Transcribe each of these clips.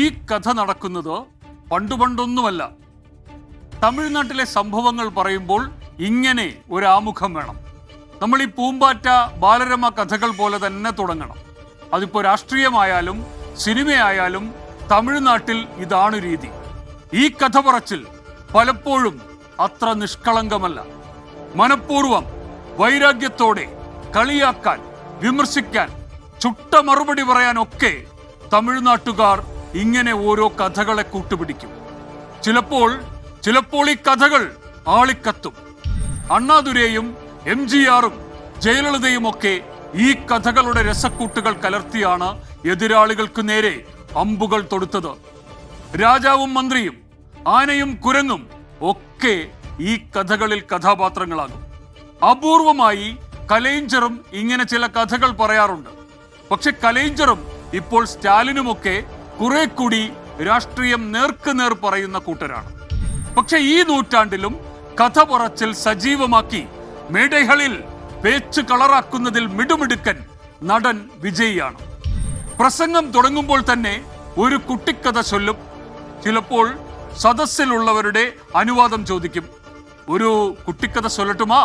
ഈ കഥ നടക്കുന്നത് പണ്ടുപണ്ടൊന്നുമല്ല. തമിഴ്നാട്ടിലെ സംഭവങ്ങൾ പറയുമ്പോൾ ഇങ്ങനെ ഒരു ആമുഖം വേണം. നമ്മൾ ഈ പൂമ്പാറ്റ ബാലരമ കഥകൾ പോലെ തന്നെ തുടങ്ങണം. അതിപ്പോൾ രാഷ്ട്രീയമായാലും സിനിമയായാലും തമിഴ്നാട്ടിൽ ഇതാണ് രീതി. ഈ കഥ പറച്ചിൽ പലപ്പോഴും അത്ര നിഷ്കളങ്കമല്ല. മനഃപൂർവം വൈരാഗ്യത്തോടെ കളിയാക്കാൻ, വിമർശിക്കാൻ, ചുട്ട മറുപടി പറയാനൊക്കെ തമിഴ്നാട്ടുകാർ ഇങ്ങനെ ഓരോ കഥകളെ കൂട്ടുപിടിക്കും. ചിലപ്പോൾ ഈ കഥകൾ ആളിക്കത്തും. അണ്ണാദുരയും MGRും ജയലളിതയും ഒക്കെ ഈ കഥകളുടെ രസക്കൂട്ടുകൾ കലർത്തിയാണ് എതിരാളികൾക്ക് നേരെ അമ്പുകൾ തൊടുത്തത്. രാജാവും മന്ത്രിയും ആനയും കുരങ്ങും ഒക്കെ ഈ കഥകളിൽ കഥാപാത്രങ്ങളാകും. അപൂർവമായി കലൈഞ്ചറും ഇങ്ങനെ ചില കഥകൾ പറയാറുണ്ട്. പക്ഷെ കലൈഞ്ചറും ഇപ്പോൾ സ്റ്റാലിനുമൊക്കെ കുറെ കൂടി രാഷ്ട്രീയം നേർക്കുനേർ പറയുന്ന കൂട്ടരാണ്. പക്ഷെ ഈ നൂറ്റാണ്ടിലും കഥ പറച്ചിൽ സജീവമാക്കി മേടകളിൽ പേച്ച് കളറാക്കുന്നതിൽ മിടുമിടുക്കൻ നടൻ വിജയിയാണ്. പ്രസംഗം തുടങ്ങുമ്പോൾ തന്നെ ഒരു കുട്ടിക്കഥ ചൊല്ലും. ചിലപ്പോൾ സദസ്സിലുള്ളവരുടെ അനുവാദം ചോദിക്കും. ഒരു കുട്ടിക്കഥ ചൊല്ലട്ടുമാ?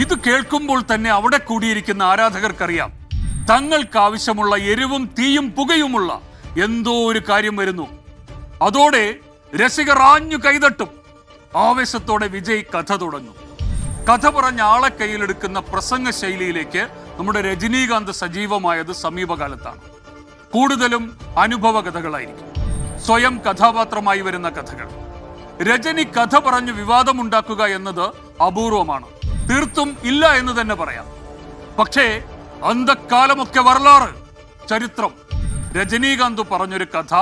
ഇത് കേൾക്കുമ്പോൾ തന്നെ അവിടെ കൂടിയിരിക്കുന്ന ആരാധകർക്കറിയാം തങ്ങൾക്ക് ആവശ്യമുള്ള എരിവും തീയും പുകയുമുള്ള എന്തോ ഒരു കാര്യം വരുന്നു. അതോടെ രസികർ ആഞ്ഞു കൈതട്ടും. ആവേശത്തോടെ വിജയ് കഥ തുടങ്ങും. കഥ പറഞ്ഞ ആളെ കയ്യിലെടുക്കുന്ന പ്രസംഗ ശൈലിയിലേക്ക് നമ്മുടെ രജനീകാന്ത് സജീവമായത് സമീപകാലത്താണ്. കൂടുതലും അനുഭവ കഥകളായിരിക്കും, സ്വയം കഥാപാത്രമായി വരുന്ന കഥകൾ. രജനി കഥ പറഞ്ഞ് വിവാദമുണ്ടാക്കുക എന്നത് അപൂർവമാണ്. തീർത്തും ഇല്ല എന്ന് തന്നെ പറയാം. പക്ഷേ അന്തക്കാലമൊക്കെ വരലാറ് ചരിത്രം. രജനീകാന്ത് പറഞ്ഞൊരു കഥ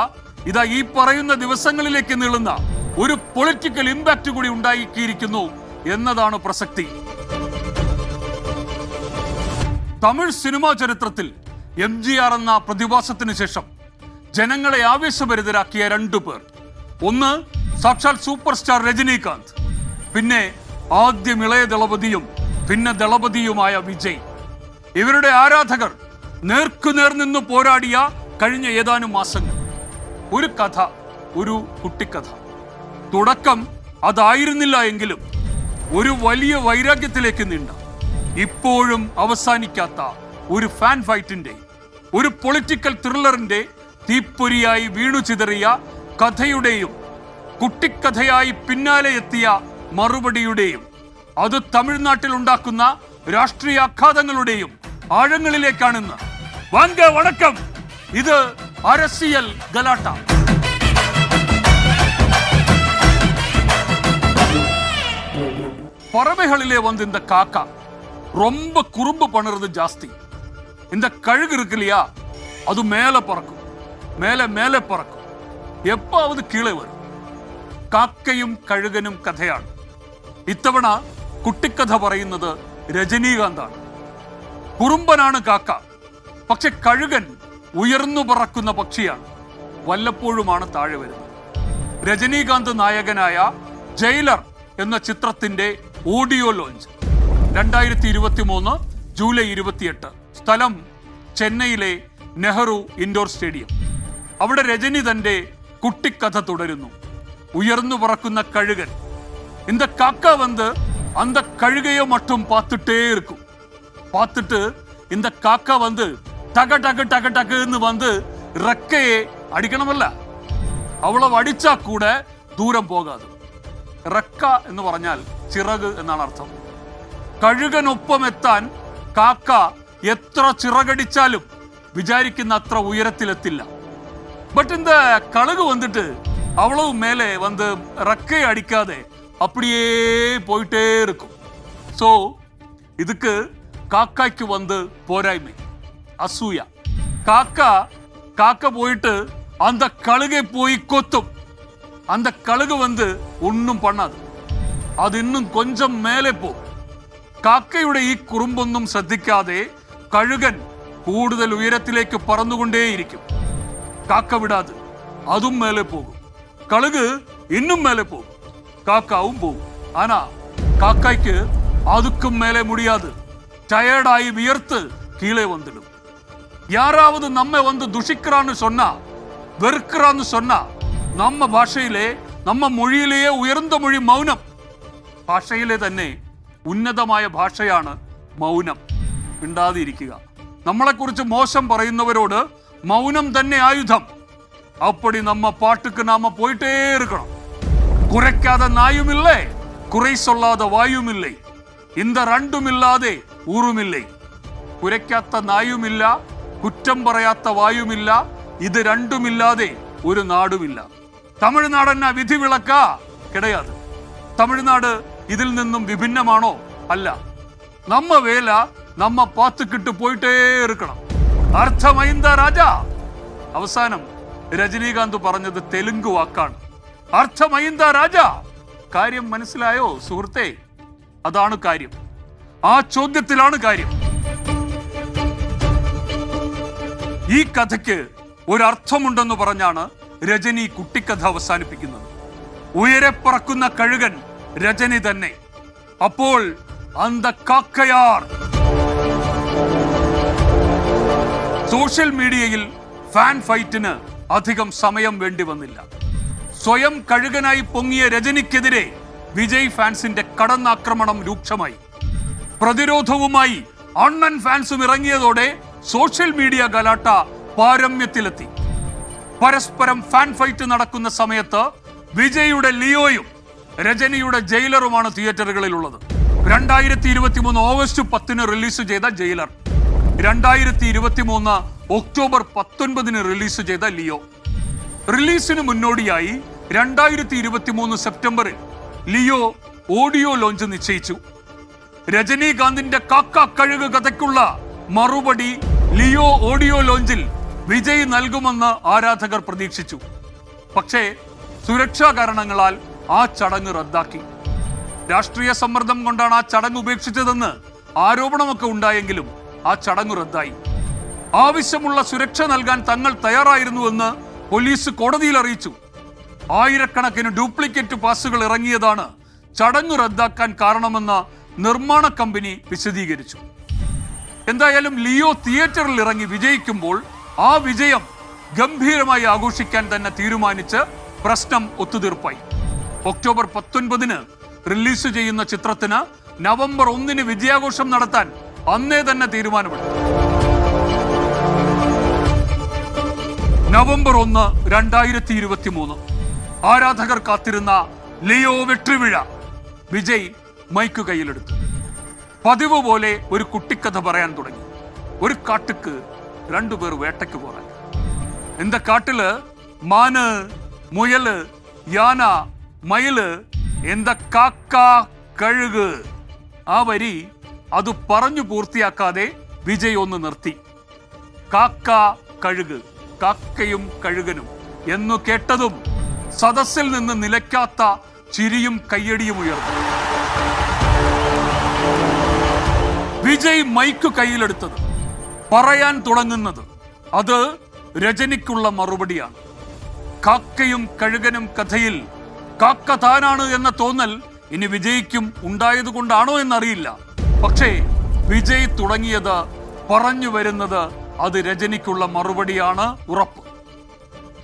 ഇതാ ഈ പറയുന്ന ദിവസങ്ങളിലേക്ക് നീളുന്ന ഒരു പൊളിറ്റിക്കൽ ഇമ്പാക്ട് കൂടി ഉണ്ടാക്കിയിരിക്കുന്നു എന്നതാണ് പ്രസക്തി. തമിഴ് സിനിമാ ചരിത്രത്തിൽ MGR എന്ന പ്രതിഭാസത്തിന് ശേഷം ജനങ്ങളെ ആവേശഭരിതരാക്കിയ രണ്ടു പേർ. ഒന്ന് സാക്ഷാൽ സൂപ്പർ സ്റ്റാർ രജനീകാന്ത്, പിന്നെ ആദ്യം ഇളയ ദളപതിയും പിന്നെ ദളപതിയുമായ വിജയ്. ഇവരുടെ ആരാധകർ നേർക്കുനേർ നിന്ന് പോരാടിയ കഴിഞ്ഞ ഏതാനും മാസങ്ങൾ. ഒരു കഥ, ഒരു കുട്ടിക്കഥ. തുടക്കം അതായിരുന്നില്ല എങ്കിലും ഒരു വലിയ വൈരാഗ്യത്തിലേക്ക് നീണ്ട, ഇപ്പോഴും അവസാനിക്കാത്ത ഒരു ഫാൻ ഫൈറ്റിന്റെ, ഒരു പൊളിറ്റിക്കൽ ത്രില്ലറിന്റെ തീപ്പൊരിയായി വീണു ചിതറിയ കഥയുടെയും കുട്ടിക്കഥയായി പിന്നാലെ എത്തിയ മറുപടിയുടെയും അത് തമിഴ്നാട്ടിൽ ഉണ്ടാക്കുന്ന രാഷ്ട്രീയ ആഘാതങ്ങളുടെയും ആഴങ്ങളിലേക്കാണെന്ന്. വാങ്ക വണക്കം, ഇത് അരസിയൽ ഗലാട്ട. பறவைகளிலே வந்து இந்த காக்கா ரொம்ப குறும்பு பண்ணுறது ஜாஸ்தி. இந்த கழுகு இருக்கு இல்லையா, அது மேலே பறக்கும், மேலே பறக்கும், എപ്പാവത് കീഴെ വരും. കാക്കയും കഴുകനും കഥയാണ്. ഇത്തവണ കുട്ടിക്കഥ പറയുന്നത് രജനീകാന്താണ്. കുറുമ്പനാണ് കാക്ക, പക്ഷെ കഴുകൻ ഉയർന്നു പറക്കുന്ന പക്ഷിയാണ്. വല്ലപ്പോഴുമാണ് താഴെ വരുന്നത്. രജനീകാന്ത് നായകനായ ജയിലർ എന്ന ചിത്രത്തിന്റെ ഓഡിയോ ലോഞ്ച് 2023 ജൂലൈ 28. സ്ഥലം ചെന്നൈയിലെ നെഹ്റു ഇൻഡോർ സ്റ്റേഡിയം. അവിടെ രജനി തന്റെ കുട്ടിക്കഥ തുടരുന്നു. ഉയർന്നു പറക്കുന്ന കഴുകൻ. இந்த காக்கா வந்து அந்த கழுகையை மட்டும் பார்த்துட்டே இருக்கும். பார்த்துட்டு இந்த காக்கா வந்து டக டக டக டகுன்னு வந்து റക്കയെ അടിക്കണമല്ല. അവളവ് അടിച്ചാ കൂടെ ദൂരം പോകാതെ. റക്ക എന്ന് പറഞ്ഞാൽ ചിറക് എന്നാണ് അർത്ഥം. കഴുകനൊപ്പം എത്താൻ കാക്ക എത്ര ചിറകടിച്ചാലും വിചാരിക്കുന്ന അത്ര ഉയരത്തിലെത്തില്ല. ബട്ട് இந்த കഴുക് വന്നിട്ട് അവളവ് മേലെ വന്ന് റക്കയെ അടിക്കാതെ அப்படியே போயிட்டே இருக்கும். ஸோ இதுக்கு காக்காய்க்கு வந்து போராய்மை, அசூயா. காக்கா போயிட்டு அந்த கழுகை போய் கொத்தும். அந்த கழுகு வந்து ஒன்றும் பண்ணாது. அது இன்னும் கொஞ்சம் மேலே போகும். കാക്കയുടെ ഈ കുറുമ്പൊന്നും ശ്രദ്ധിക്കാതെ കഴുകൻ കൂടുതൽ ഉയരത്തിലേക്ക് പറന്നുകൊണ്ടേയിരിക്കും. കാക്ക വിടാതെ അതും മേലെ പോകും. കഴുക് ഇന്നും മേലെ പോകും. കാക്കാവും പോകും. ആനാ കാക്കയ്ക്ക് അതുക്കും മേലെ മുടിയാതെ ടയേർഡായി വിയർത്ത് கீழே வந்துடும். யாராவது நம்மை வந்து துஷிக்கிறான்னு சொன்னா, வெறுக்கிறான்னு சொன்னா, நம்ம ഭാഷയിലെ നമ്മ മൊഴിയിലെയേ ഉയർന്ന മൊഴി മൗനം. ഭാഷയിലെ തന്നെ ഉന്നതമായ ഭാഷയാണ് മൗനം. മിണ്ടാതിരിക്കുക. നമ്മളെക്കുറിച്ച് മോശം പറയുന്നവരോട് മൗനം തന്നെ ആയുധം. അപ്പടി നമ്മ പാട്ടുക്ക് നാമ പോയിട്ടേ ഇരിക്കണം. കുരയ്ക്കാതെ നായുമില്ലേ, കുறை சொல்லாத വായുമില്ലേ, இந்த രണ്ടുമില്ലാതെ ഊറുമില്ലേ. കുരയ്ക്കാത്ത നായുമില്ല, കുറ്റം പറയാത്ത വായുമില്ല, ഇത് രണ്ടുമില്ലാതെ ഒരു നാടുമില്ല. തമിഴ്നാട് എന്നാ വിധിവിളക്ക? കിടയാതെ. തമിഴ്നാട് ഇതിൽ നിന്നും വിഭിന്നമാണോ? അല്ല. നമ്മ വേല നമ്മ പാത്തുക്കിട്ട് പോയിട്ടേ ഇരിക്കണം. അർത്ഥമൈന്ദ രാജ. അവസാനം രജനീകാന്ത് പറഞ്ഞത് തെലുങ്ക് വാക്കാണ്. അർത്ഥമൈന്ദ രാജ. കാര്യം മനസ്സിലായോ സുഹൃത്തെ? അതാണ് കാര്യം. ആ ചോദ്യത്തിലാണ് കാര്യം. ഈ കഥയ്ക്ക് ഒരർത്ഥമുണ്ടെന്ന് പറഞ്ഞാണ് രജനി കുട്ടിക്കഥ അവസാനിപ്പിക്കുന്നത്. ഉയരെ പറക്കുന്ന കഴുകൻ രജനി തന്നെ. അപ്പോൾ അന്ത കാക്കയാർ. സോഷ്യൽ മീഡിയയിൽ ഫാൻ ഫൈറ്റിന് അധികം സമയം വേണ്ടി വന്നില്ല. സ്വയം കഴുകനായി പൊങ്ങിയ രജനിക്കെതിരെ വിജയ് ഫാൻസിന്റെ കടന്നാക്രമണം രൂക്ഷമായി. പ്രതിരോധവുമായി അണ്ണൻ ഫാൻസും ഇറങ്ങിയതോടെ സോഷ്യൽ മീഡിയ ഗലാട്ട പാരമ്യത്തിലെത്തി. പരസ്പരം ഫാൻ ഫൈറ്റ് നടക്കുന്ന സമയത്ത് വിജയുടെ ലിയോയും രജനിയുടെ ജയിലറുമാണ് തിയേറ്ററുകളിലുള്ളത്. 2023 ഓഗസ്റ്റ് 10 റിലീസ് ചെയ്ത ജയിലർ, 2023 ഒക്ടോബർ 19 റിലീസ് ചെയ്ത ലിയോ. റിലീസിന് മുന്നോടിയായി 2023 സെപ്റ്റംബറിൽ ലിയോ ഓഡിയോ ലോഞ്ച് നിശ്ചയിച്ചു. രജനീകാന്തിന്റെ കാക്ക കഴുക് കഥയ്ക്കുള്ള മറുപടി ലിയോ ഓഡിയോ ലോഞ്ചിൽ വിജയ് നൽകുമെന്ന് ആരാധകർ പ്രതീക്ഷിച്ചു. പക്ഷേ സുരക്ഷാ കാരണങ്ങളാൽ ആ ചടങ്ങ് റദ്ദാക്കി. രാഷ്ട്രീയ സമ്മർദ്ദം കൊണ്ടാണ് ആ ചടങ്ങ് ഉപേക്ഷിച്ചതെന്ന് ആരോപണമൊക്കെ ഉണ്ടായെങ്കിലും ആ ചടങ്ങ് റദ്ദായി. ആവശ്യമുള്ള സുരക്ഷ നൽകാൻ തങ്ങൾ തയ്യാറായിരുന്നുവെന്ന് പോലീസ് കോടതിയിൽ അറിയിച്ചു. ആയിരക്കണക്കിന് ഡ്യൂപ്ലിക്കേറ്റ് പാസുകൾ ഇറങ്ങിയതാണ് ചടങ്ങ് റദ്ദാക്കാൻ കാരണമെന്ന് നിർമ്മാണ കമ്പനി വിശദീകരിച്ചു. എന്തായാലും ലിയോ തിയേറ്ററിൽ ഇറങ്ങി വിജയിക്കുമ്പോൾ ആ വിജയം ഗംഭീരമായി ആഘോഷിക്കാൻ തന്നെ തീരുമാനിച്ച് പ്രശ്നം ഒത്തുതീർപ്പായി. ഒക്ടോബർ 19 റിലീസ് ചെയ്യുന്ന ചിത്രത്തിന് നവംബർ 1 വിജയാഘോഷം നടത്താൻ അന്നേ തന്നെ തീരുമാനമെടുത്തു. നവംബർ 1, 2023 ആരാധകർ കാത്തിരുന്ന ലിയോ വെട്രിവിഴ. വിജയ് മൈക്ക് കയ്യിലെടുത്തു. പതിവ് പോലെ ഒരു കുട്ടിക്കഥ പറയാൻ തുടങ്ങി. ഒരു കാട്ടുക്ക് 2 പേർ വേട്ടയ്ക്ക് പോറാൻ. എന്താ കാട്ടില് മാന്, മുയല്, യാന, മയില്, എന്താ കാക്ക കഴുക്. ആ വരി അത് പറഞ്ഞു പൂർത്തിയാക്കാതെ വിജയ് ഒന്ന് നിർത്തി. കാക്ക കഴുക്, കാക്കയും കഴുകനും എന്നു കേട്ടതും സദസ്സിൽ നിന്ന് നിലയ്ക്കാത്ത ചിരിയും കയ്യടിയും ഉയർന്നു. വിജയ് മൈക്ക് കയ്യിലെടുത്തത്, പറയാൻ തുടങ്ങുന്നത് അത് രജനിക്കുള്ള മറുപടിയാണ്. കാക്കയും കഴുകനും കഥയിൽ കാക്ക താനാണ് എന്ന തോന്നൽ ഇനി വിജയ്ക്കും ഉണ്ടായതുകൊണ്ടാണോ എന്നറിയില്ല. പക്ഷേ വിജയ് തുടങ്ങിയത്, പറഞ്ഞു വരുന്നത് അത് രജനിക്കുള്ള മറുപടിയാണ് ഉറപ്പ്.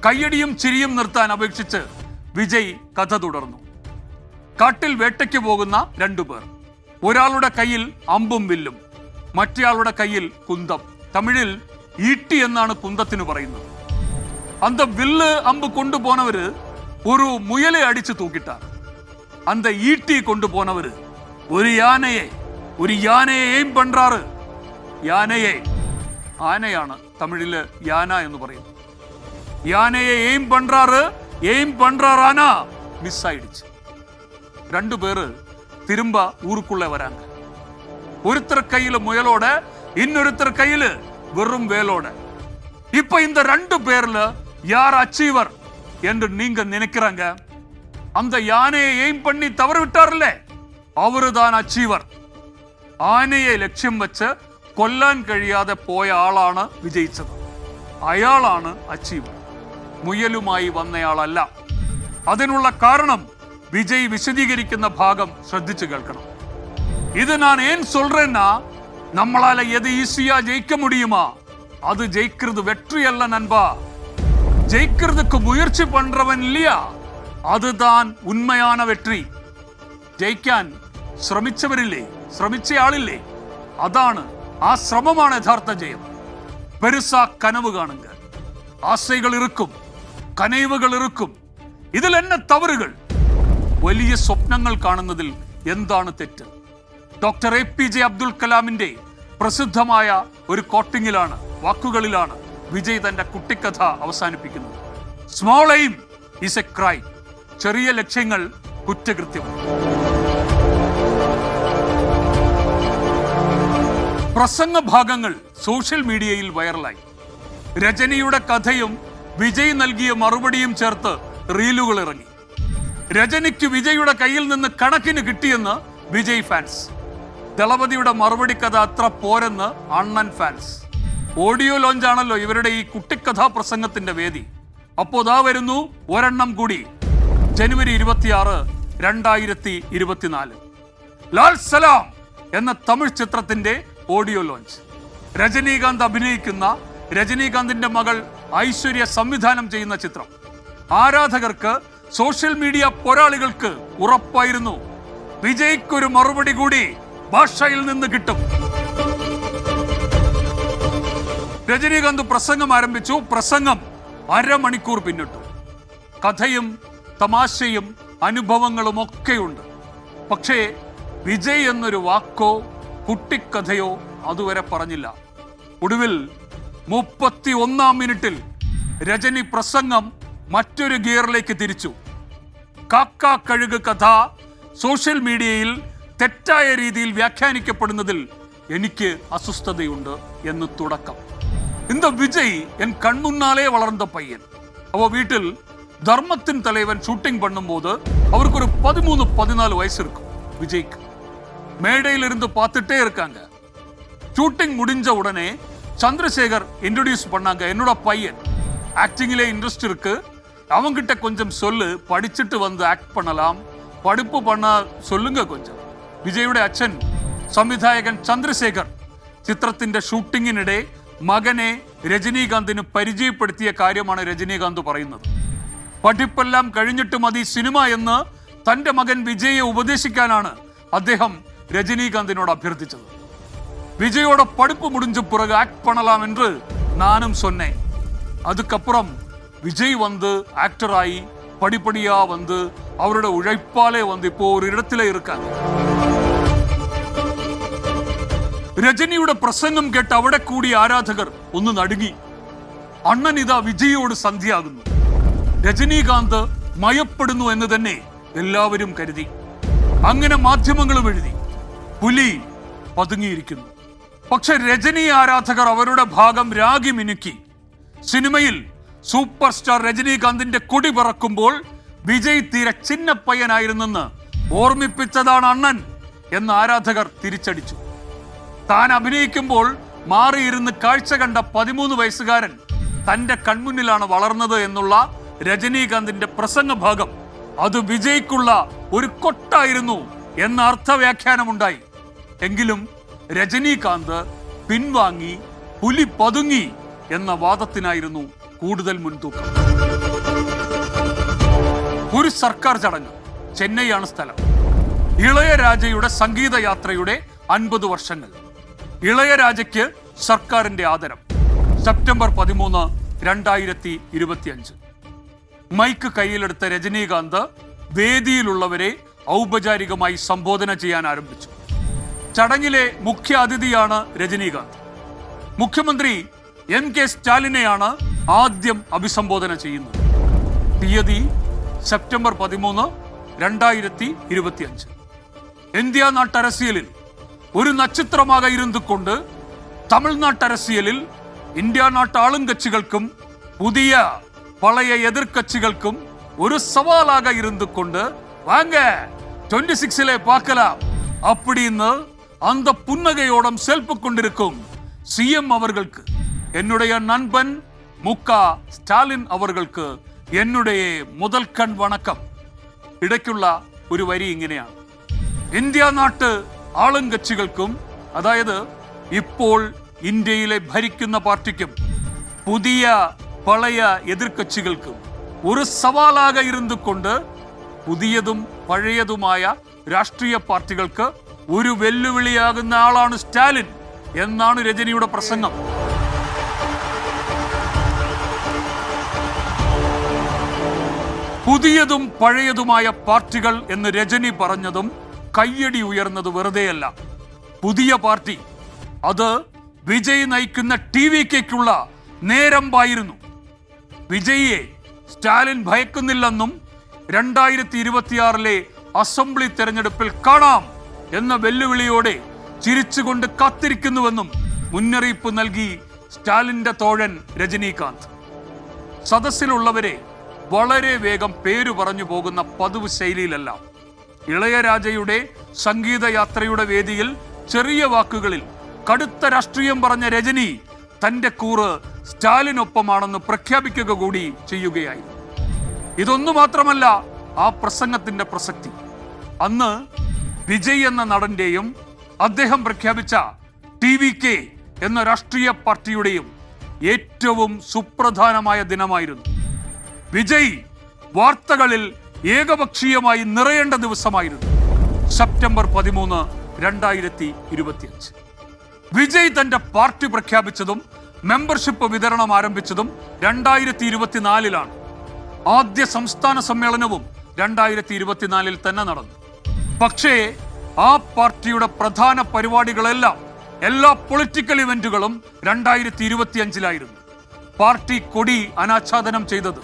കയ്യടിയും ചിരിയും നിർത്താൻ അപേക്ഷിച്ച് വിജയ് കഥ തുടർന്നു. കാട്ടിൽ വേട്ടയ്ക്ക് പോകുന്ന 2 പേർ. ഒരാളുടെ കയ്യിൽ അമ്പും വില്ലും, മറ്റേയാളുടെ കയ്യിൽ കുന്തം. തമിഴിൽ ഈട്ടി എന്നാണ് കുന്തത്തിന് പറയുന്നത്. അന്ത വില്ല് അമ്പ് കൊണ്ടുപോനവര് ഒരു മുയലെ അടിച്ചു തൂക്കിട്ടാർ. അന്ത ഈട്ടി കൊണ്ടുപോനവര് ഒരു യാനയെ എയിം പண்றாரு. യാനയെ, ആനയാണ് തമിഴില് യാന എന്ന് പറയുന്നത്. യാനയെ എയിം പண்றாரு ആന മിസ് ആയിடுச்சு. 2 പേര് തിരുമ്പ ഊരുക്കുള്ള വരാങ്ക. ഒരുത്തർ കയ്യില് മുയലോട്, இன்னொருத்தர் கையில வெறும் வேலோட. இப்ப இந்த 2 பேர்ல யார் அச்சீவர் என்று நீங்க நினைக்கிறாங்க? அந்த யானையை எய்ம் பண்ணி தவறு விட்டார்ல, அவருதான் അച്ചീവർ. ആനയെ ലക്ഷ്യം വെച്ച് കൊല്ലാൻ കഴിയാതെ പോയ ആളാണ് വിജയിച്ചത്. അയാളാണ് അച്ചീവർ, മുയലുമായി വന്നയാളല്ല. അതിനുള്ള കാരണം വിജയ് വിശദീകരിക്കുന്ന ഭാഗം ശ്രദ്ധിച്ചു കേൾക്കണം. ഇത് ഞാൻ ഏൻ சொல்றேன்னா, நம்மளால எது ஈஸியா ஜெயிக்க முடியுமா அது ஜெயிக்கிறது வெற்றி அல்ல நண்பா. ஜெயிக்கிறதுக்கு முயற்சி பண்றவன் இல்லையா അതുதான் ഉന്മயான വെற்றி. ജയിക്കാൻ ശ്രമിച്ചവരില്ലേ, ശ്രമിച്ച ആളില്ലേ, അതാണ്, ആ ശ്രമമാണ് യഥാർത്ഥ ജയം. പെരുസാ കനവ് കാണുക, ആശകൾ ഇറുക്കും, കനവുകൾ ഇറുക്കും, ഇതിൽ എന്നെ തവറുകൾ. വലിയ സ്വപ്നങ്ങൾ കാണുന്നതിൽ എന്താണ് തെറ്റ്? ഡോക്ടർ APJ അബ്ദുൽ കലാമിന്റെ പ്രസിദ്ധമായ ഒരു കോട്ടിങ്ങിലാണ്, വാക്കുകളിലാണ് വിജയ് തന്റെ കുട്ടിക്കഥ അവസാനിപ്പിക്കുന്നത്. Small aim is A crime. ചെറിയ ലക്ഷ്യങ്ങൾ കുറ്റകൃത്യമാണ്. പ്രസംഗ ഭാഗങ്ങൾ സോഷ്യൽ മീഡിയയിൽ വൈറലായി. രജനിയുടെ കഥയും വിജയ് നൽകിയ മറുപടിയും ചേർത്ത് റീലുകൾ ഇറങ്ങി. രജനിക്ക് വിജയുടെ കയ്യിൽ നിന്ന് കണക്കിന് കിട്ടിയെന്ന് വിജയ് ഫാൻസ്. ദളപതിയുടെ മറുപടി കഥ അത്ര പോരെന്ന് അണ്ണൻ ഫാൻസ്. ഓഡിയോ ലോഞ്ചാണല്ലോ ഇവരുടെ ഈ കുട്ടിക്കഥാ പ്രസംഗത്തിന്റെ വേദി. അപ്പോ ദാ വരുന്നു ഒരെണ്ണം കൂടി. ജനുവരി 26, 2024 ലാൽ സലാം എന്ന തമിഴ് ചിത്രത്തിന്റെ ഓഡിയോ ലോഞ്ച്. രജനീകാന്ത് അഭിനയിക്കുന്ന, രജനീകാന്തിന്റെ മകൾ ഐശ്വര്യ സംവിധാനം ചെയ്യുന്ന ചിത്രം. ആരാധകർക്ക്, സോഷ്യൽ മീഡിയ പോരാളികൾക്ക് ഉറപ്പായിരുന്നു വിജയ്ക്കൊരു മറുപടി കൂടി ഭാഷയിൽ നിന്ന് കിട്ടും. രജനീകാന്ത് പ്രസംഗം ആരംഭിച്ചു. പ്രസംഗം അരമണിക്കൂർ പിന്നിട്ടു. കഥയും തമാശയും അനുഭവങ്ങളും ഒക്കെയുണ്ട്. പക്ഷേ വിജയ് എന്നൊരു വാക്കോ കുട്ടിക്കഥയോ അതുവരെ പറഞ്ഞില്ല. ഒടുവിൽ 31-ാം മിനിറ്റിൽ രജനി പ്രസംഗം മറ്റൊരു ഗിയറിലേക്ക് തിരിച്ചു. കാക്ക കഴുക് കഥ സോഷ്യൽ മീഡിയയിൽ തെറ്റായ രീതിയിൽ വ്യാഖ്യാനിക്കപ്പെടുന്നതിൽ എനിക്ക് അസ്വസ്ഥതയുണ്ട് എന്ന് തുടക്കം. இந்த விஜய் என் கண் முன்னாலே வளர்ந்த பையன். அவ வீட்டில் தர்மத்தின் தலைவன் ஷூட்டிங் பண்ணும்போது அவருக்கு ஒரு 13-14 வயசு இருக்கும். விஜய்க்கு மேடையில் இருந்து பார்த்துட்டே இருக்காங்க. ஷூட்டிங் முடிஞ்ச உடனே சந்திரசேகர் இன்ட்ரோடியூஸ் பண்ணாங்க, என்னோட பையன் ஆக்டிங்கிலே இன்ட்ரெஸ்ட் இருக்கு, அவங்கிட்ட கொஞ்சம் சொல்லு, படிச்சுட்டு வந்து ஆக்ட் பண்ணலாம், പഠിപ്പ് பண்ண சொல்லுங்க கொஞ்சம். വിജയുടെ അച്ഛൻ സംവിധായകൻ ചന്ദ്രശേഖർ ചിത്രത്തിന്റെ ഷൂട്ടിങ്ങിനിടെ മകനെ രജനീകാന്തിന് പരിചയപ്പെടുത്തിയ കാര്യമാണ് രജനീകാന്ത് പറയുന്നത്. പഠിപ്പെല്ലാം കഴിഞ്ഞിട്ട് മതി സിനിമ എന്ന് തന്റെ മകൻ വിജയെ ഉപദേശിക്കാനാണ് അദ്ദേഹം രജനീകാന്തിനോട് അഭ്യർത്ഥിച്ചത്. വിജയോட പഠിപ്പ് முடிஞ்ச பிறகு ஆக்ட் பண்ணலாம் என்று நானும் சொன்னேன். அதுக்கப்புறம் விஜய் வந்து ஆக்டராയി படிப்படியா வந்து அவரோட உழைப்பாலே வந்து இப்போ ஒரு இடத்துல இருக்காங்க. രജനിയുടെ പ്രസംഗം കേട്ട് അവിടെ കൂടിയ ആരാധകർ ഒന്ന് നടുങ്ങി. അണ്ണൻ ഇതാ വിജയോട് സന്ധിയാകുന്നു. രജനീകാന്ത് മയപ്പെടുന്നു എന്ന് തന്നെ എല്ലാവരും കരുതി. അങ്ങനെ മാധ്യമങ്ങളും എഴുതി, പുലി പതുങ്ങിയിരിക്കുന്നു. പക്ഷെ രജനി ആരാധകർ അവരുടെ ഭാഗം രാഗി മിനുക്കി. സിനിമയിൽ സൂപ്പർ സ്റ്റാർ രജനീകാന്തിന്റെ കൊടി പറക്കുമ്പോൾ വിജയ് തീരെ ചിന്ന പയ്യനായിരുന്നെന്ന് ഓർമ്മിപ്പിച്ചതാണ് അണ്ണൻ എന്ന് ആരാധകർ തിരിച്ചടിച്ചു. താൻ അഭിനയിക്കുമ്പോൾ മാറിയിരുന്ന് കാഴ്ച കണ്ട 13 വയസ്സുകാരൻ തന്റെ കൺമുന്നിലാണ് വളർന്നത് എന്നുള്ള രജനീകാന്തിന്റെ പ്രസംഗ ഭാഗം അത് വിജയ്ക്കുള്ള ഒരു കൊട്ടായിരുന്നു എന്ന അർത്ഥവ്യാഖ്യാനമുണ്ടായി. എങ്കിലും രജനീകാന്ത് പിൻവാങ്ങി, പുലി പതുങ്ങി എന്ന വാദത്തിനായിരുന്നു കൂടുതൽ മുൻതൂക്കം. ഒരു സർക്കാർ ചടങ്ങ്, ചെന്നൈയാണ് സ്ഥലം. ഇളയരാജയുടെ സംഗീത യാത്രയുടെ 50 വർഷങ്ങൾ. ഇളയരാജയ്ക്ക് സർക്കാരിന്റെ ആദരം. സെപ്റ്റംബർ 13, 2025. മൈക്ക് കയ്യിലെടുത്ത രജനീകാന്ത് വേദിയിലുള്ളവരെ ഔപചാരികമായി സംബോധന ചെയ്യാൻ ആരംഭിച്ചു. ചടങ്ങിലെ മുഖ്യ അതിഥിയാണ് രജനീകാന്ത്. മുഖ്യമന്ത്രി MK സ്റ്റാലിനെയാണ് ആദ്യം അഭിസംബോധന ചെയ്യുന്നത്. തീയതി സെപ്റ്റംബർ 13, 2025. ഇന്ത്യ നാട്ടരസിയലിൽ ഒരു നക്ഷത്രமாக இருந்து கொண்டு தமிழ்நாட்டு அரசியலில் ഇന്ത്യ നാട്ട് ആളുങ്കட்சிകൾക്കും പുതിയ പഴയ എതിർക്കட்சிകൾക്കും ഒരു സവാലാக இருந்து கொண்டு வாங்க 26லே பார்க்கலாம் அப்படின்னு அந்த புன்னகையோடம் செல்ஃபி கொண்டிருக்கும் CM அவர்களுக்கு என்னுடைய நண்பன் MK സ്റ്റാലിൻ അവർക്ക് என்னுடைய முதல் கண் வணக்கம். ഇടയ്ക്കുള്ള ഒരു വരി ഇങ്ങനെയാണ്: ഇന്ത്യ നാട്ട് ആളുങ്കட்சிകൾക്കും, അതായത് ഇപ്പോൾ ഇന്ത്യയിലെ ഭരിക്കുന്ന പാർട്ടിക്കും പുതിയ പഴയ എതിർകക്ഷികൾക്കും ഒരു സവാലാക ഇരുന്നുകൊണ്ട് പുതിയതും പഴയതുമായ രാഷ്ട്രീയ പാർട്ടികൾക്ക് ഒരു വെല്ലുവിളിയാകുന്ന ആളാണ് സ്റ്റാലിൻ എന്നാണ് രജനിയുടെ പ്രസംഗം. പുതിയതും പഴയതുമായ പാർട്ടികൾ എന്ന് രജനി പറഞ്ഞതും കയ്യടി ഉയർന്നത് വെറുതെയല്ല. പുതിയ പാർട്ടി അത് വിജയ് നയിക്കുന്ന TVKയ്ക്കുള്ള നേരമ്പായിരുന്നു. വിജയിയെ സ്റ്റാലിൻ ഭയക്കുന്നില്ലെന്നും 2026 അസംബ്ലി തെരഞ്ഞെടുപ്പിൽ കാണാം എന്ന വെല്ലുവിളിയോടെ ചിരിച്ചുകൊണ്ട് കാത്തിരിക്കുന്നുവെന്നും മുന്നറിയിപ്പ് നൽകി സ്റ്റാലിന്റെ തോഴൻ രജനീകാന്ത്. സദസ്സിലുള്ളവരെ വളരെ വേഗം പേരു പറഞ്ഞു പോകുന്ന പതിവ് ശൈലിയിലല്ല. ഇളയരാജയുടെ സംഗീതയാത്രയുടെ വേദിയിൽ ചെറിയ വാക്കുകളിൽ കടുത്ത രാഷ്ട്രീയം പറഞ്ഞ രജനി തന്റെ കൂറ് സ്റ്റാലിനൊപ്പമാണെന്ന് പ്രഖ്യാപിക്കുക കൂടി ചെയ്യുകയായി. ഇതൊന്നു മാത്രമല്ല ആ പ്രസംഗത്തിന്റെ പ്രസക്തി. അന്ന് വിജയ് എന്ന നടന്റെയും അദ്ദേഹം പ്രഖ്യാപിച്ച TVK എന്ന രാഷ്ട്രീയ പാർട്ടിയുടെയും ഏറ്റവും സുപ്രധാനമായ ദിനമായിരുന്നു. വിജയ് വാർത്തകളിൽ ഏകപക്ഷീയമായി നിറയേണ്ട ദിവസമായിരുന്നു സെപ്റ്റംബർ 13, 2025. വിജയ് തന്റെ പാർട്ടി പ്രഖ്യാപിച്ചതും മെമ്പർഷിപ്പ് വിതരണം ആരംഭിച്ചതും 2024 ആദ്യ സംസ്ഥാന സമ്മേളനവും 2024 തന്നെ നടന്നു. പക്ഷേ ആ പാർട്ടിയുടെ പ്രധാന പരിപാടികളെല്ലാം, എല്ലാ പൊളിറ്റിക്കൽ ഇവന്റുകളും 2025 പാർട്ടി കൊടി അനാച്ഛാദനം ചെയ്തത്,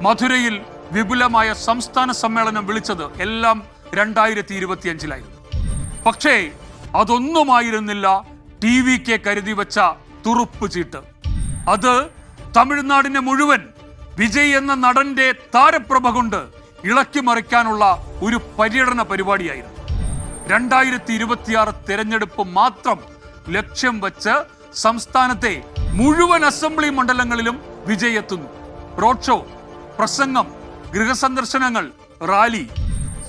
മധുരയിൽ വിപുലമായ സംസ്ഥാന സമ്മേളനം വിളിച്ചത് എല്ലാം 2025 പക്ഷേ അതൊന്നുമായിരുന്നില്ല TVK കരുതി വെച്ച തുറുപ്പ് ചീട്ട്. അത് തമിഴ്നാടിനെ മുഴുവൻ വിജയ് എന്ന നടന്റെ താരപ്രഭ കൊണ്ട് ഇളക്കി മറിക്കാനുള്ള ഒരു പര്യടന പരിപാടിയായിരുന്നു. 2026 തെരഞ്ഞെടുപ്പ് മാത്രം ലക്ഷ്യം വെച്ച് സംസ്ഥാനത്തെ മുഴുവൻ അസംബ്ലി മണ്ഡലങ്ങളിലും വിജയ് എത്തുന്നു. റോഡ് ഷോ, പ്രസംഗം, ഗൃഹസന്ദർശനങ്ങൾ, റാലി,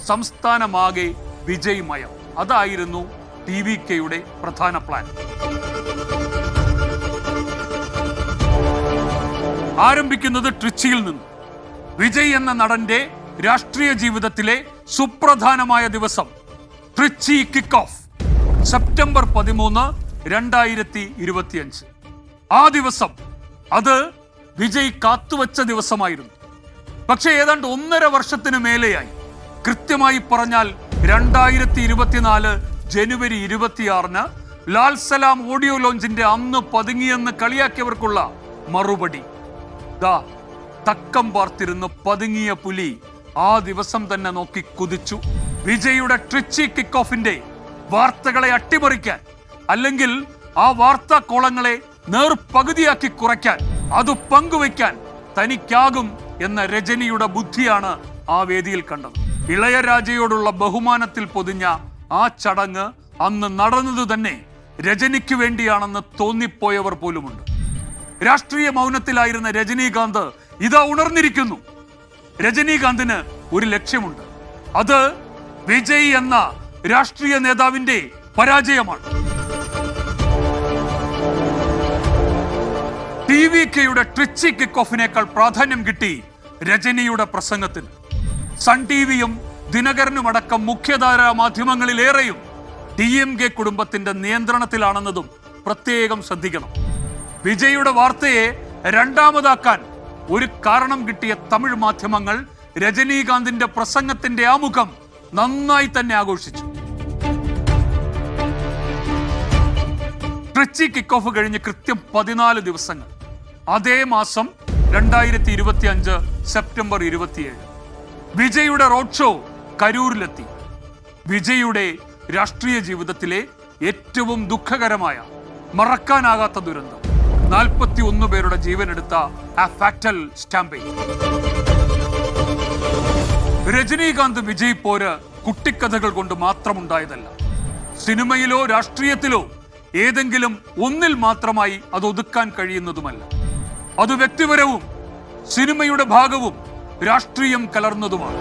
സംസ്ഥാനമാകെ വിജയ്മയം. അതായിരുന്നു TVKയുടെ പ്രധാന പ്ലാൻ. ആരംഭിക്കുന്നത് ട്രിച്ചിയിൽ നിന്ന്. വിജയ് എന്ന നടന്റെ രാഷ്ട്രീയ ജീവിതത്തിലെ സുപ്രധാനമായ ദിവസം ട്രിച്ചി കിക്ക് ഓഫ്, സെപ്റ്റംബർ 13, 2025. ആ ദിവസം അത് വിജയ് കാത്തുവച്ച ദിവസമായിരുന്നു. പക്ഷെ ഏതാണ്ട് 1.5 വർഷത്തിന് മേലെയായി, കൃത്യമായി പറഞ്ഞാൽ 2024 ജനുവരി 26 ലാൽ സലാം ഓഡിയോ ലോഞ്ചിന്റെ അന്ന് പതുങ്ങിയെന്ന് കളിയാക്കിയവർക്കുള്ള മറുപടി. തക്കം പാർത്തിരുന്ന് പതുങ്ങിയ പുലി ആ ദിവസം തന്നെ നോക്കി കുതിച്ചു. വിജയുടെ ട്രിച്ചി കിക്ക് ഓഫിന്റെ വാർത്തകളെ അട്ടിമറിക്കാൻ, അല്ലെങ്കിൽ ആ വാർത്താ കോളങ്ങളെ നേർപകുതിയാക്കി കുറയ്ക്കാൻ, അത് പങ്കുവയ്ക്കാൻ തനിക്കാകും എന്ന രജനിയുടെ ബുദ്ധിയാണ് ആ വേദിയിൽ കണ്ടത്. ഇളയരാജയോടുള്ള ബഹുമാനത്തിൽ പൊതിഞ്ഞ ആ ചടങ്ങ് അന്ന് നടന്നത് തന്നെ രജനിക്ക് വേണ്ടിയാണെന്ന് തോന്നിപ്പോയവർ പോലുമുണ്ട്. രാഷ്ട്രീയ മൗനത്തിലായിരുന്ന രജനീകാന്ത് ഇതാ ഉണർന്നിരിക്കുന്നു. രജനീകാന്തിന് ഒരു ലക്ഷ്യമുണ്ട്. അത് വിജയ് എന്ന രാഷ്ട്രീയ നേതാവിന്റെ പരാജയമാണ്. TVKയുടെ ട്രിച്ചി കിക്ക് ഓഫിനേക്കാൾ പ്രാധാന്യം കിട്ടി രജനിയുടെ പ്രസംഗത്തിന്. സൺ TVയും ദിനകരനുമടക്കം മുഖ്യധാരാ മാധ്യമങ്ങളിലേറെയും DMK കുടുംബത്തിന്റെ നിയന്ത്രണത്തിലാണെന്നതും പ്രത്യേകം ശ്രദ്ധിക്കണം. വിജയുടെ വാർത്തയെ രണ്ടാമതാക്കാൻ ഒരു കാരണം കിട്ടിയ തമിഴ് മാധ്യമങ്ങൾ രജനീകാന്തിന്റെ പ്രസംഗത്തിന്റെ ആമുഖം നന്നായി തന്നെ ആഘോഷിച്ചു. ട്രിച്ചി കിക്ക് ഓഫ് കഴിഞ്ഞ് കൃത്യം 14 ദിവസങ്ങൾ, അതേ മാസം 2025 സെപ്റ്റംബർ 27 വിജയുടെ റോഡ് ഷോ കരൂരിലെത്തി. വിജയുടെ രാഷ്ട്രീയ ജീവിതത്തിലെ ഏറ്റവും ദുഃഖകരമായ, മറക്കാനാകാത്ത ദുരന്തം, 41 പേരുടെ ജീവനെടുത്ത ആ ഫാറ്റൽ സ്റ്റാമ്പേജ്. രജനീകാന്ത് വിജയ് പോര് കുട്ടിക്കഥകൾ കൊണ്ട് മാത്രമുണ്ടായതല്ല. സിനിമയിലോ രാഷ്ട്രീയത്തിലോ ഏതെങ്കിലും ഒന്നിൽ മാത്രമായി അത് ഒതുക്കാൻ കഴിയുന്നതുമല്ല. അത് വ്യക്തിപരവും സിനിമയുടെ ഭാഗവും രാഷ്ട്രീയം കലർന്നതുമാണ്.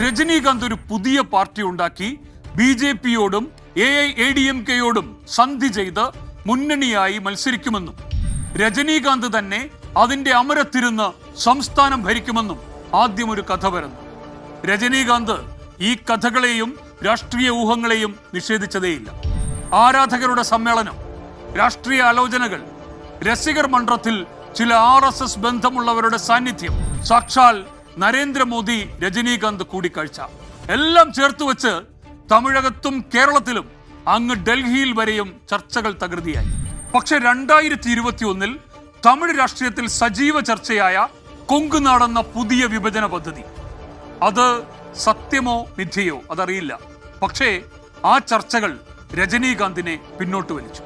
രജനീകാന്ത് ഒരു പുതിയ പാർട്ടി ഉണ്ടാക്കി BJPയോടും AIADMKയോടും സന്ധി ചെയ്ത് മുന്നണിയായി മത്സരിക്കുമെന്നും രജനീകാന്ത് തന്നെ അതിന്റെ അമരത്തിരുന്ന് സംസ്ഥാനം ഭരിക്കുമെന്നും ആദ്യം ഒരു കഥ പരന്നു. രജനീകാന്ത് ഈ കഥകളെയും രാഷ്ട്രീയ ഊഹങ്ങളെയും നിഷേധിച്ചതേയില്ല. ആരാധകരുടെ സമ്മേളനം, രാഷ്ട്രീയ ആലോചനകൾ, രസികർ മன்றത്തിൽ ചില RSS ബന്ധമുള്ളവരുടെ സാന്നിധ്യം, സാക്ഷാൽ നരേന്ദ്രമോദി രജനീകാന്ത് കൂടിക്കാഴ്ച എല്ലാം ചേർത്തുവെച്ച് തമിഴകത്തും കേരളത്തിലും അങ്ങ് ഡൽഹിയിൽ വരെയും ചർച്ചകൾ തകൃതിയായി. പക്ഷെ 2021 തമിഴ് രാഷ്ട്രീയത്തിൽ സജീവ ചർച്ചയായ കൊങ്കുനാടെന്ന പുതിയ വിഭജന പദ്ധതി, അത് സത്യമോ മിഥ്യയോ അതറിയില്ല. പക്ഷേ ആ ചർച്ചകൾ രജനീകാന്തിനെ പിന്നോട്ട് വലിച്ചു.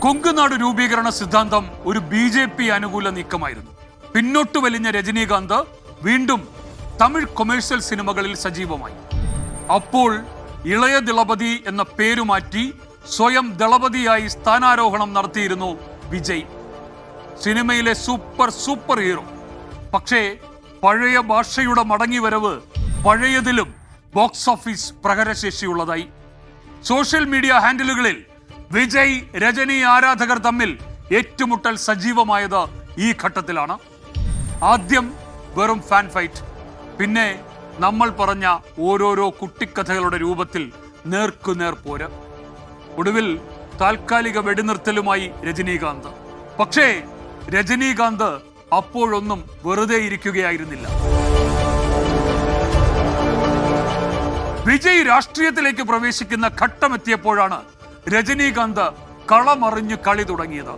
കൊങ്കുനാട് രൂപീകരണ സിദ്ധാന്തം ഒരു BJP അനുകൂല നീക്കമായിരുന്നു. പിന്നോട്ട് വലിഞ്ഞ രജനീകാന്ത് വീണ്ടും തമിഴ് കൊമേഴ്സ്യൽ സിനിമകളിൽ സജീവമായി. അപ്പോൾ ഇളയ ദളപതി എന്ന പേരുമാറ്റി സ്വയം ദളപതിയായി സ്ഥാനാരോഹണം നടത്തിയിരുന്നു വിജയ്, സിനിമയിലെ സൂപ്പർ ഹീറോ. പക്ഷേ പഴയ ഭാഷയുടെ മടങ്ങിവരവ് പഴയതിലും ബോക്സ് ഓഫീസ് പ്രഹരശേഷിയുള്ളതായി. സോഷ്യൽ മീഡിയ ഹാൻഡിലുകളിൽ വിജയ് രജനി ആരാധകർ തമ്മിൽ ഏറ്റുമുട്ടൽ സജീവമായത് ഈ ഘട്ടത്തിലാണ്. ആദ്യം വെറും ഫാൻ ഫൈറ്റ്, പിന്നെ നമ്മൾ പറഞ്ഞ ഓരോരോ കുട്ടിക്കഥകളുടെ രൂപത്തിൽ നേർക്കുനേർ പോര്. ഒടുവിൽ താൽക്കാലിക വെടിനിർത്തലുമായി രജനീകാന്ത്. പക്ഷേ രജനീകാന്ത് അപ്പോഴൊന്നും വെറുതെ ഇരിക്കുകയായിരുന്നില്ല. വിജയ് രാഷ്ട്രീയത്തിലേക്ക് പ്രവേശിക്കുന്ന ഘട്ടമെത്തിയപ്പോഴാണ് രജനീകാന്ത് കളമറിഞ്ഞു കളി തുടങ്ങിയത്.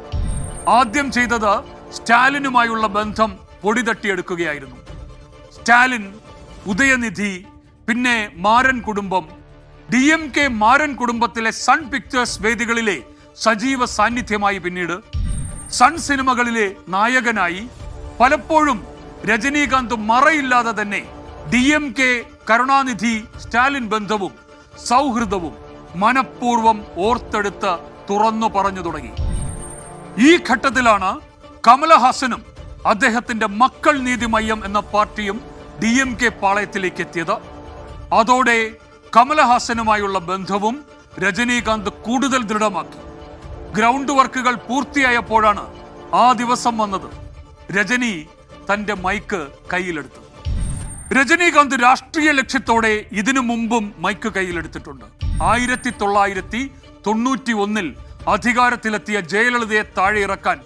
ആദ്യം ചെയ്തത് സ്റ്റാലിനുമായുള്ള ബന്ധം പൊടി തട്ടിയെടുക്കുകയായിരുന്നു. സ്റ്റാലിൻ, ഉദയനിധി, പിന്നെ മാരൻ കുടുംബം, DMK മാരൻ കുടുംബത്തിലെ സൺ പിക്ചേഴ്സ് വേദികളിലെ സജീവ സാന്നിധ്യമായി, പിന്നീട് സൺ സിനിമകളിലെ നായകനായി. പലപ്പോഴും രജനീകാന്ത് മറയില്ലാതെ തന്നെ DMK കരുണാനിധി സ്റ്റാലിൻ ബന്ധവും സൗഹൃദവും മനഃപൂർവ്വം ഓർത്തെടുത്ത് തുറന്നു പറഞ്ഞു തുടങ്ങി. ഈ ഘട്ടത്തിലാണ് കമലഹാസനും അദ്ദേഹത്തിന്റെ മക്കൾ നീതി മയ്യം എന്ന പാർട്ടിയും DMK പാളയത്തിലേക്ക് എത്തിയത്. അതോടെ കമലഹാസനുമായുള്ള ബന്ധവും രജനീകാന്ത് കൂടുതൽ ദൃഢമാക്കി. ഗ്രൗണ്ട് വർക്കുകൾ പൂർത്തിയായപ്പോഴാണ് ആ ദിവസം വന്നത്. രജനി തന്റെ മൈക്ക് കയ്യിലെടുത്തു. രജനീകാന്ത് രാഷ്ട്രീയ ലക്ഷ്യത്തോടെ ഇതിനു മുമ്പും മൈക്ക് കയ്യിലെടുത്തിട്ടുണ്ട്. 1991 അധികാരത്തിലെത്തിയ ജയലളിതയെ താഴെ ഇറക്കാൻ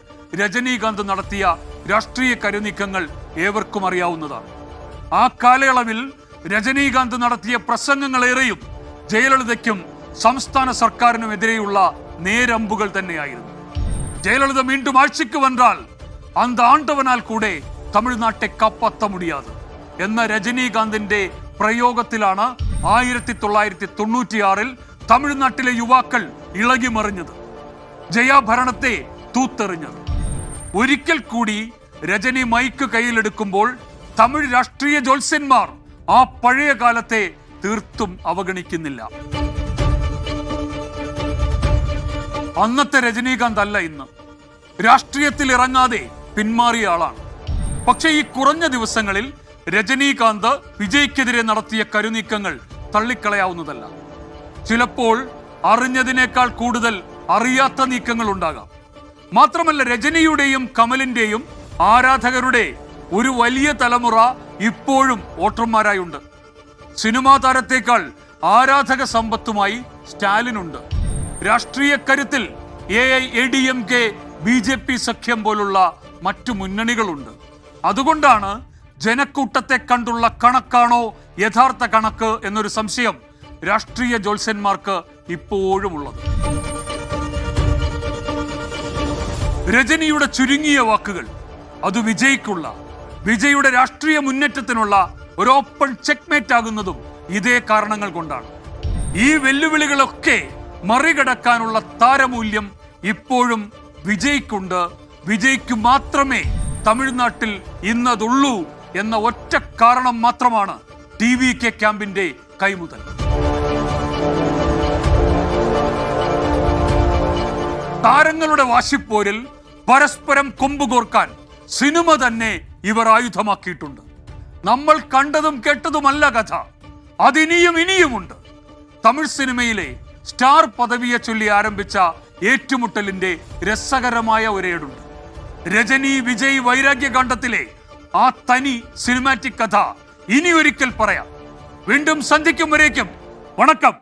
രജനീകാന്ത് നടത്തിയ രാഷ്ട്രീയ കരുനീക്കങ്ങൾ ഏവർക്കും അറിയാവുന്നതാണ്. ആ കാലയളവിൽ രജനീകാന്ത് നടത്തിയ പ്രസംഗങ്ങളേറെയും ജയലളിതയ്ക്കും സംസ്ഥാന സർക്കാരിനുമെതിരെയുള്ള നേരമ്പുകൾ തന്നെയായിരുന്നു. ജയലളിത വീണ്ടും ആഴ്ചയ്ക്ക് വന്നാൽ അന്ത ആണ്ടവനാൽ കൂടെ തമിഴ്നാട്ടെ കാപ്പാത്ത മുടിയാതെ എന്ന രജനീകാന്തിന്റെ പ്രയോഗത്തിലാണ് 1996 തമിഴ്നാട്ടിലെ യുവാക്കൾ ഇളകിമറിഞ്ഞത്, ജയാഭരണത്തെ തൂത്തെറിഞ്ഞത്. ഒരിക്കൽ കൂടി രജനി മൈക്ക് കയ്യിലെടുക്കുമ്പോൾ തമിഴ് രാഷ്ട്രീയ ജ്യോത്സ്യന്മാർ ആ പഴയ കാലത്തെ തീർത്തും അവഗണിക്കുന്നില്ല. അന്നത്തെ രജനീകാന്ത് അല്ല ഇന്ന്. രാഷ്ട്രീയത്തിൽ ഇറങ്ങാതെ പിന്മാറിയ ആളാണ്. പക്ഷേ ഈ കുറഞ്ഞ ദിവസങ്ങളിൽ രജനീകാന്ത് വിജയ്ക്കെതിരെ നടത്തിയ കരുനീക്കങ്ങൾ തള്ളിക്കളയാവുന്നതല്ല. ചിലപ്പോൾ അറിഞ്ഞതിനേക്കാൾ കൂടുതൽ അറിയാത്ത നീക്കങ്ങൾ ഉണ്ടാകാം. മാത്രമല്ല, രജനിയുടെയും കമലിന്റെയും ആരാധകരുടെ ഒരു വലിയ തലമുറ ഇപ്പോഴും വോട്ടർമാരായുണ്ട്. സിനിമാ താരത്തേക്കാൾ ആരാധക സമ്പത്തുമായി സ്റ്റാലിനുണ്ട്. രാഷ്ട്രീയ കരുത്തിൽ AIADMK BJP സഖ്യം പോലുള്ള മറ്റു മുന്നണികളുണ്ട്. അതുകൊണ്ടാണ് ജനക്കൂട്ടത്തെ കണ്ടുള്ള കണക്കാണോ യഥാർത്ഥ കണക്ക് എന്നൊരു സംശയം രാഷ്ട്രീയ ജ്യോത്സ്യന്മാർക്ക് ഇപ്പോഴും ഉള്ളത്. രജനിയുടെ ചുരുങ്ങിയ വാക്കുകൾ അത് വിജയുടെ രാഷ്ട്രീയ മുന്നേറ്റത്തിനുള്ള ഒരു ഓപ്പൺ ചെക്ക്മേറ്റ് ആകുന്നതും ഇതേ കാരണങ്ങൾ കൊണ്ടാണ്. ഈ വെല്ലുവിളികളൊക്കെ മറികടക്കാനുള്ള താരമൂല്യം ഇപ്പോഴും വിജയ്ക്കുണ്ട്. വിജയ്ക്ക് മാത്രമേ തമിഴ്നാട്ടിൽ ഇന്നതുള്ളൂ എന്ന ഒറ്റ കാരണം മാത്രമാണ് TVK ക്യാമ്പിന്റെ കൈമുതൽ. താരങ്ങളുടെ വാശിപ്പോരിൽ പരസ്പരം കൊമ്പുകോർക്കാൻ സിനിമ തന്നെ ഇവർ ആയുധമാക്കിയിട്ടുണ്ട്. നമ്മൾ കണ്ടതും കേട്ടതുമല്ല കഥ, അതിനിയുമുണ്ട്. തമിഴ് സിനിമയിലെ സ്റ്റാർ പദവിയെ ചൊല്ലി ആരംഭിച്ച ഏറ്റുമുട്ടലിന്റെ രസകരമായ ഒരേടുണ്ട്. രജനി വിജയ് വൈരാഗ്യകാണ്ഡത്തിലെ ആ തനി സിനിമാറ്റിക് കഥ ഇനി ഒരിക്കൽ പറയാം. വീണ്ടും സന്ധിക്കും വരേക്കും വണക്കം.